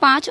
5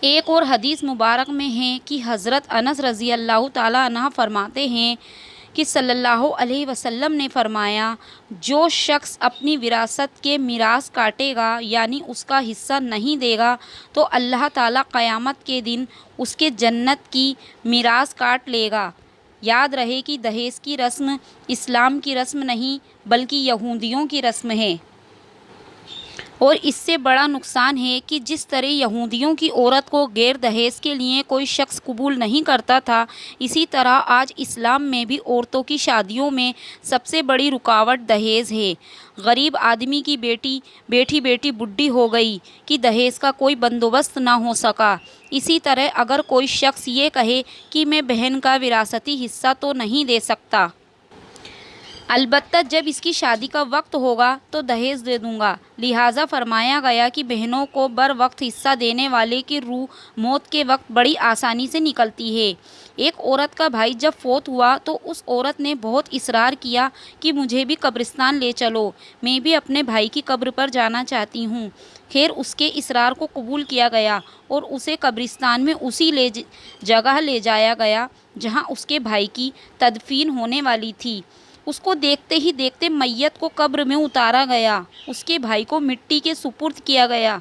ایک اور حدیث مبارک میں ہے کہ حضرت انس رضی اللہ تعالیٰ عنہ فرماتے ہیں کہ صلی اللہ علیہ وسلم نے فرمایا، جو شخص اپنی وراثت کے میراث کاٹے گا یعنی اس کا حصہ نہیں دے گا تو اللہ تعالیٰ قیامت کے دن اس کے جنت کی میراث کاٹ لے گا۔ یاد رہے کہ دہیز کی رسم اسلام کی رسم نہیں بلکہ یہودیوں کی رسم ہے، اور اس سے بڑا نقصان ہے کہ جس طرح یہودیوں کی عورت کو غیر دہیز کے لیے کوئی شخص قبول نہیں کرتا تھا، اسی طرح آج اسلام میں بھی عورتوں کی شادیوں میں سب سے بڑی رکاوٹ دہیز ہے۔ غریب آدمی کی بیٹی بڈھی ہو گئی کہ دہیز کا کوئی بندوبست نہ ہو سکا۔ اسی طرح اگر کوئی شخص یہ کہے کہ میں بہن کا وراثتی حصہ تو نہیں دے سکتا، البتہ جب اس کی شادی کا وقت ہوگا تو دہیز دے دوں گا، لہٰذا فرمایا گیا کہ بہنوں کو بر وقت حصہ دینے والے کی روح موت کے وقت بڑی آسانی سے نکلتی ہے۔ ایک عورت کا بھائی جب فوت ہوا تو اس عورت نے بہت اصرار کیا کہ مجھے بھی قبرستان لے چلو، میں بھی اپنے بھائی کی قبر پر جانا چاہتی ہوں۔ خیر اس کے اصرار کو قبول کیا گیا اور اسے قبرستان میں اسی جگہ لے جایا گیا جہاں اس کے بھائی کی تدفین ہونے والی تھی۔ اس کو دیکھتے ہی دیکھتے میت کو قبر میں اتارا گیا، اس کے بھائی کو مٹی کے سپرد کیا گیا۔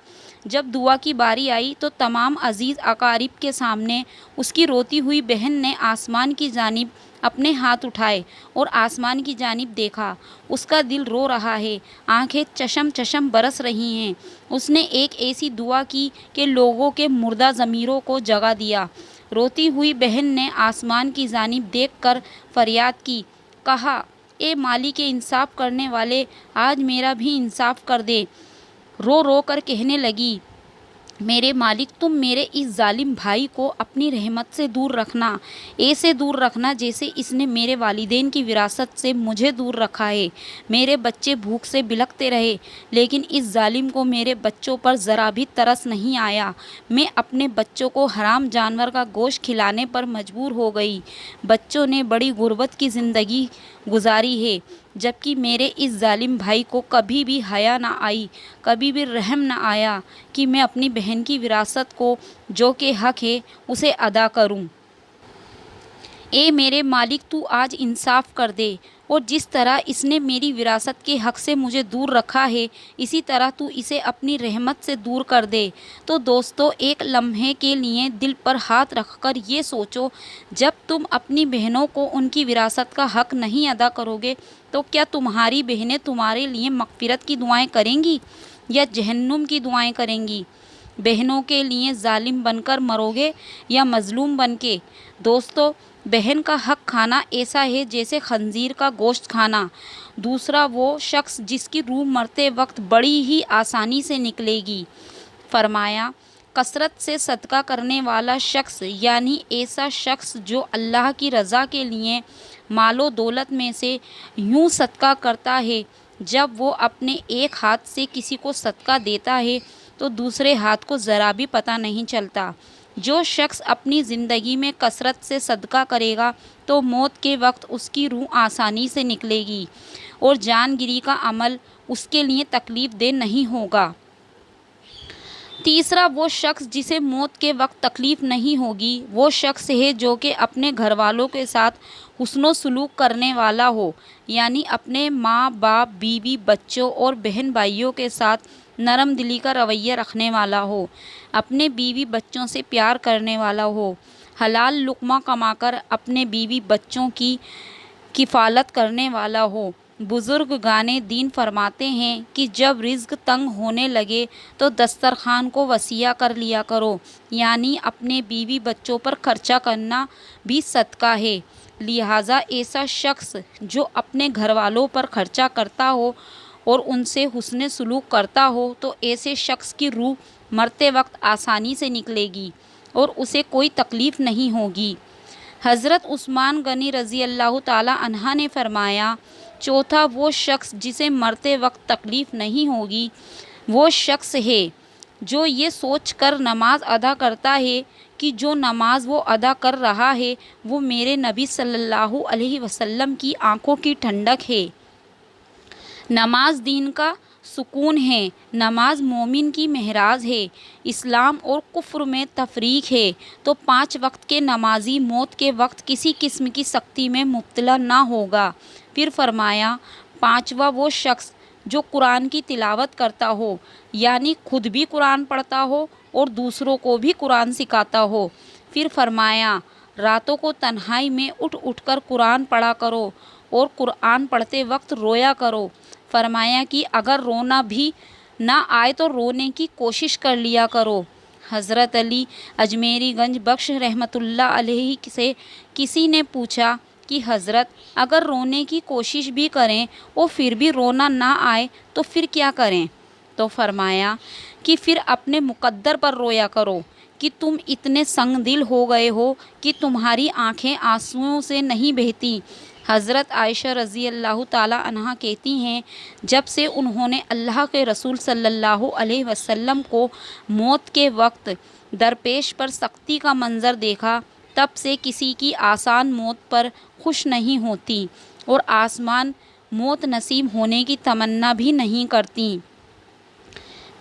جب دعا کی باری آئی تو تمام عزیز اقارب کے سامنے اس کی روتی ہوئی بہن نے آسمان کی جانب اپنے ہاتھ اٹھائے اور آسمان کی جانب دیکھا۔ اس کا دل رو رہا ہے، آنکھیں چشم چشم برس رہی ہیں۔ اس نے ایک ایسی دعا کی کہ لوگوں کے مردہ ضمیروں کو جگا دیا۔ روتی ہوئی بہن نے آسمان کی جانب دیکھ کر فریاد کی، کہا، اے مالک انصاف کرنے والے، آج میرا بھی انصاف کر دے۔ رو رو کر کہنے لگی، میرے مالک تم میرے اس ظالم بھائی کو اپنی رحمت سے دور رکھنا، ایسے دور رکھنا جیسے اس نے میرے والدین کی وراثت سے مجھے دور رکھا ہے۔ میرے بچے بھوک سے بلکتے رہے لیکن اس ظالم کو میرے بچوں پر ذرا بھی ترس نہیں آیا۔ میں اپنے بچوں کو حرام جانور کا گوشت کھلانے پر مجبور ہو گئی۔ بچوں نے بڑی غربت کی زندگی گزاری ہے، جبکہ میرے اس ظالم بھائی کو کبھی بھی حیا نہ آئی، کبھی بھی رحم نہ آیا کہ میں اپنی بہن کی وراثت کو جو کہ حق ہے اسے ادا کروں۔ اے میرے مالک تو آج انصاف کر دے، اور جس طرح اس نے میری وراثت کے حق سے مجھے دور رکھا ہے اسی طرح تو اسے اپنی رحمت سے دور کر دے۔ تو دوستو، ایک لمحے کے لیے دل پر ہاتھ رکھ کر یہ سوچو، جب تم اپنی بہنوں کو ان کی وراثت کا حق نہیں ادا کرو گے تو کیا تمہاری بہنیں تمہارے لیے مغفرت کی دعائیں کریں گی یا جہنم کی دعائیں کریں گی؟ بہنوں کے لیے ظالم بن کر مرو گے یا مظلوم بن کے؟ دوستو، بہن کا حق کھانا ایسا ہے جیسے خنزیر کا گوشت کھانا۔ دوسرا وہ شخص جس کی روح مرتے وقت بڑی ہی آسانی سے نکلے گی۔ فرمایا، کثرت سے صدقہ کرنے والا شخص یعنی ایسا شخص جو اللہ کی رضا کے لیے مال و دولت میں سے یوں صدقہ کرتا ہے، جب وہ اپنے ایک ہاتھ سے کسی کو صدقہ دیتا ہے تو دوسرے ہاتھ کو ذرا بھی پتہ نہیں چلتا۔ جو شخص اپنی زندگی میں کثرت سے صدقہ کرے گا تو موت کے وقت اس کی روح آسانی سے نکلے گی اور جان گیری کا عمل اس کے لیے تکلیف دہ نہیں ہوگا۔ تیسرا وہ شخص جسے موت کے وقت تکلیف نہیں ہوگی، وہ شخص ہے جو کہ اپنے گھر والوں کے ساتھ حسن و سلوک کرنے والا ہو، یعنی اپنے ماں باپ، بیوی، بچوں اور بہن بھائیوں کے ساتھ نرم دلی کا رویہ رکھنے والا ہو، اپنے بیوی بچوں سے پیار کرنے والا ہو، حلال لقمہ کما کر اپنے بیوی بچوں کی کفالت کرنے والا ہو۔ بزرگان دین فرماتے ہیں کہ جب رزق تنگ ہونے لگے تو دسترخوان کو وسیع کر لیا کرو، یعنی اپنے بیوی بچوں پر خرچہ کرنا بھی صدقہ ہے۔ لہٰذا ایسا شخص جو اپنے گھر والوں پر خرچہ کرتا ہو اور ان سے حسن سلوک کرتا ہو تو ایسے شخص کی روح مرتے وقت آسانی سے نکلے گی اور اسے کوئی تکلیف نہیں ہوگی۔ حضرت عثمان غنی رضی اللہ تعالیٰ عنہ نے فرمایا، چوتھا وہ شخص جسے مرتے وقت تکلیف نہیں ہوگی وہ شخص ہے جو یہ سوچ کر نماز ادا کرتا ہے کہ جو نماز وہ ادا کر رہا ہے وہ میرے نبی صلی اللہ علیہ وسلم کی آنکھوں کی ٹھنڈک ہے۔ نماز دین کا سکون ہے، نماز مومن کی معراج ہے، اسلام اور کفر میں تفریق ہے، تو 5 وقت کے نمازی موت کے وقت کسی قسم کی سختی میں مبتلا نہ ہوگا۔ پھر فرمایا، 5واں وہ شخص جو قرآن کی تلاوت کرتا ہو، یعنی خود بھی قرآن پڑھتا ہو اور دوسروں کو بھی قرآن سکھاتا ہو۔ پھر فرمایا، راتوں کو تنہائی میں اٹھ اٹھ کر قرآن پڑھا کرو اور قرآن پڑھتے وقت رویا کرو۔ فرمایا کہ اگر رونا بھی نہ آئے تو رونے کی کوشش کر لیا کرو۔ حضرت علی اجمیری گنج بخش رحمۃ اللہ علیہ سے کسی نے پوچھا کہ حضرت، اگر رونے کی کوشش بھی کریں اور پھر بھی رونا نہ آئے تو پھر کیا کریں؟ تو فرمایا کہ پھر اپنے مقدر پر رویا کرو کہ تم اتنے سنگ دل ہو گئے ہو کہ تمہاری آنکھیں آنسوؤں سے نہیں بہتی۔ حضرت عائشہ رضی اللہ تعالیٰ عنہا کہتی ہیں، جب سے انہوں نے اللہ کے رسول صلی اللہ علیہ وسلم کو موت کے وقت درپیش پر سختی کا منظر دیکھا، تب سے کسی کی آسان موت پر خوش نہیں ہوتی اور آسان موت نصیب ہونے کی تمنا بھی نہیں کرتی،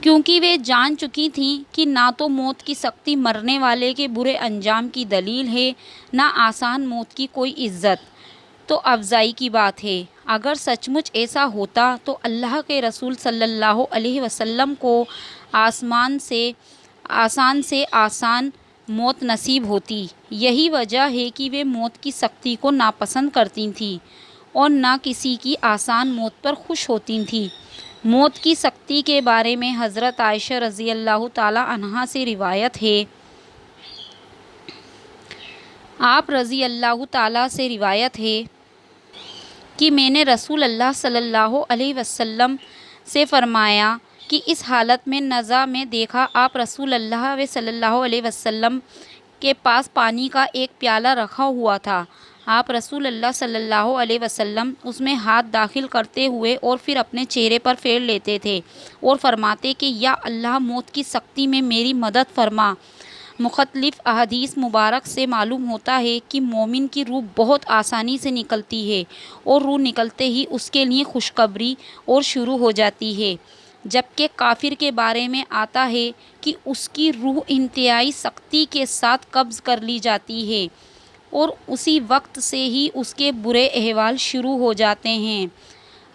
کیونکہ وہ جان چکی تھیں کہ نہ تو موت کی سختی مرنے والے کے برے انجام کی دلیل ہے، نہ آسان موت کی کوئی عزت تو افزائی کی بات ہے۔ اگر سچ مچ ایسا ہوتا تو اللہ کے رسول صلی اللہ علیہ وسلم کو آسان سے آسان موت نصیب ہوتی۔ یہی وجہ ہے کہ وہ موت کی سختی کو ناپسند کرتی تھیں اور نہ کسی کی آسان موت پر خوش ہوتی تھیں۔ موت کی سختی کے بارے میں حضرت عائشہ رضی اللہ تعالی عنہا سے روایت ہے، آپ رضی اللہ تعالیٰ سے روایت ہے کہ میں نے رسول اللہ صلی اللہ علیہ وسلم سے فرمایا کہ اس حالت میں نزا میں دیکھا، آپ رسول اللہ صلی اللہ علیہ وسلم کے پاس پانی کا ایک پیالہ رکھا ہوا تھا۔ آپ رسول اللہ صلی اللہ علیہ وسلم اس میں ہاتھ داخل کرتے ہوئے اور پھر اپنے چہرے پر پھیر لیتے تھے اور فرماتے کہ یا اللہ، موت کی سختی میں میری مدد فرما۔ مختلف احادیث مبارک سے معلوم ہوتا ہے کہ مومن کی روح بہت آسانی سے نکلتی ہے اور روح نکلتے ہی اس کے لیے خوشخبری اور شروع ہو جاتی ہے، جبکہ کافر کے بارے میں آتا ہے کہ اس کی روح انتہائی سختی کے ساتھ قبض کر لی جاتی ہے اور اسی وقت سے ہی اس کے برے احوال شروع ہو جاتے ہیں۔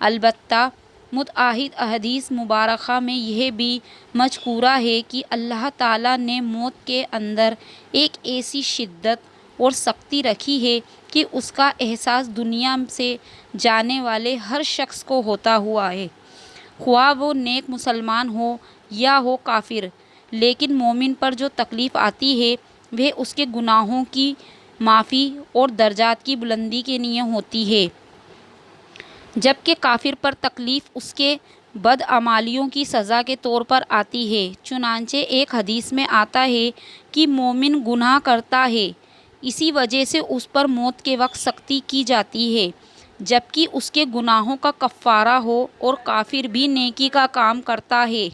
البتہ متعدد احادیث مبارکہ میں یہ بھی مذکورہ ہے کہ اللہ تعالیٰ نے موت کے اندر ایک ایسی شدت اور سختی رکھی ہے کہ اس کا احساس دنیا سے جانے والے ہر شخص کو ہوتا ہوا ہے، خواہ وہ نیک مسلمان ہو یا ہو کافر۔ لیکن مومن پر جو تکلیف آتی ہے وہ اس کے گناہوں کی معافی اور درجات کی بلندی کے لیے ہوتی ہے، جبکہ کافر پر تکلیف اس کے بدعمالیوں کی سزا کے طور پر آتی ہے۔ چنانچہ ایک حدیث میں آتا ہے کہ مومن گناہ کرتا ہے، اسی وجہ سے اس پر موت کے وقت سختی کی جاتی ہے، جبکہ اس کے گناہوں کا کفارہ ہو، اور کافر بھی نیکی کا کام کرتا ہے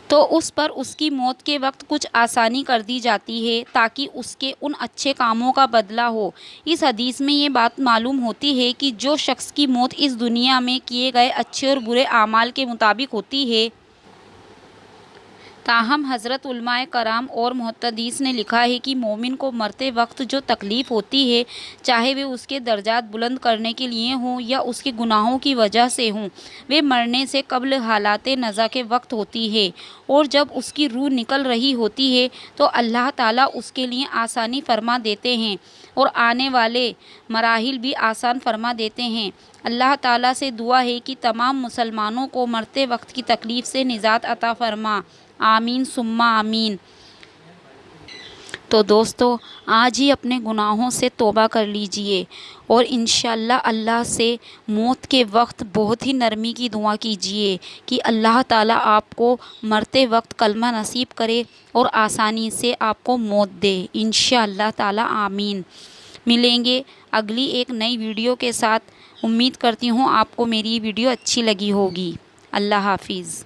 تو اس پر اس کی موت کے وقت کچھ آسانی کر دی جاتی ہے تاکہ اس کے ان اچھے کاموں کا بدلہ ہو۔ اس حدیث میں یہ بات معلوم ہوتی ہے کہ جو شخص کی موت اس دنیا میں کیے گئے اچھے اور برے اعمال کے مطابق ہوتی ہے، تاہم حضرت علماء کرام اور محدثین نے لکھا ہے کہ مومن کو مرتے وقت جو تکلیف ہوتی ہے، چاہے وہ اس کے درجات بلند کرنے کے لیے ہوں یا اس کے گناہوں کی وجہ سے ہوں، وہ مرنے سے قبل حالات نزا کے وقت ہوتی ہے، اور جب اس کی روح نکل رہی ہوتی ہے تو اللہ تعالیٰ اس کے لیے آسانی فرما دیتے ہیں اور آنے والے مراحل بھی آسان فرما دیتے ہیں۔ اللہ تعالیٰ سے دعا ہے کہ تمام مسلمانوں کو مرتے وقت کی تکلیف سے نجات عطا فرما، آمین ثم آمین۔ تو دوستو، آج ہی اپنے گناہوں سے توبہ کر لیجئے اور انشاءاللہ اللہ سے موت کے وقت بہت ہی نرمی کی دعا کیجئے کہ اللہ تعالیٰ آپ کو مرتے وقت کلمہ نصیب کرے اور آسانی سے آپ کو موت دے، انشاءاللہ تعالیٰ آمین۔ ملیں گے اگلی ایک نئی ویڈیو کے ساتھ۔ امید کرتی ہوں آپ کو میری ویڈیو اچھی لگی ہوگی۔ اللہ حافظ۔